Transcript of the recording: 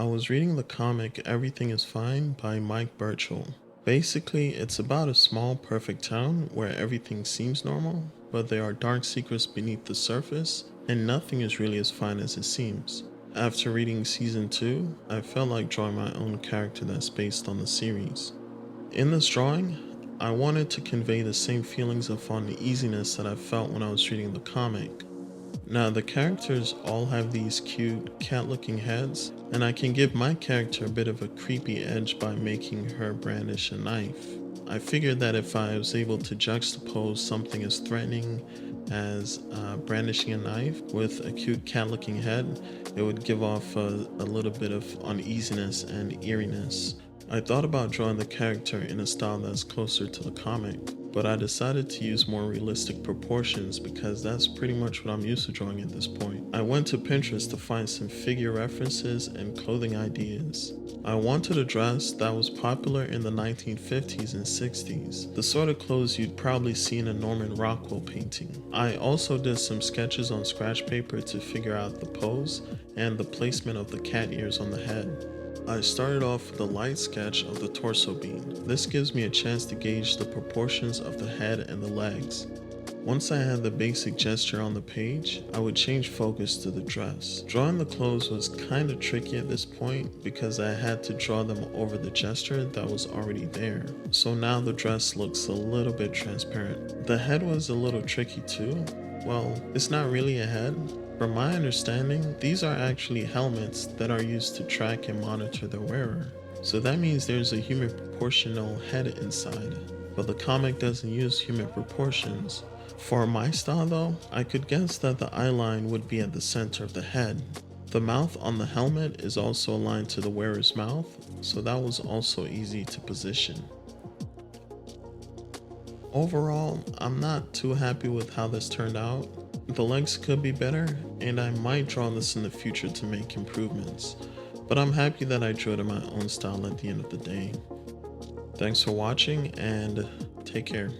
was reading the comic Everything is Fine by Mike Birchall. Basically, it's about a small, perfect town where everything seems normal, but there are dark secrets beneath the surface, and nothing is really as fine as it seems. After reading season 2, I felt like drawing my own character that's based on the series. In this drawing, I wanted to convey the same feelings of uneasiness that I felt when I was reading the comic. Now, the characters all have these cute cat-looking heads, and I can give my character a bit of a creepy edge by making her brandish a knife. I figured that if I was able to juxtapose something as threatening as brandishing a knife with a cute cat-looking head, it would give off a little bit of uneasiness and eeriness. I thought about drawing the character in a style that's closer to the comic, but I decided to use more realistic proportions because that's pretty much what I'm used to drawing at this point. I went to Pinterest to find some figure references and clothing ideas. I wanted a dress that was popular in the 1950s and 60s, the sort of clothes you'd probably see in a Norman Rockwell painting. I also did some sketches on scratch paper to figure out the pose and the placement of the cat ears on the head. I started off with a light sketch of the torso bean. This gives me a chance to gauge the proportions of the head and the legs. Once I had the basic gesture on the page, I would change focus to the dress. Drawing the clothes was kinda tricky at this point because I had to draw them over the gesture that was already there. So now the dress looks a little bit transparent. The head was a little tricky too. Well, it's not really a head. From my understanding, these are actually helmets that are used to track and monitor the wearer. So that means there's a human proportional head inside, but the comic doesn't use human proportions. For my style though, I could guess that the eye line would be at the center of the head. The mouth on the helmet is also aligned to the wearer's mouth, so that was also easy to position. Overall, I'm not too happy with how this turned out. The legs could be better, and I might draw this in the future to make improvements, but I'm happy that I drew it in my own style at the end of the day. Thanks for watching, and take care.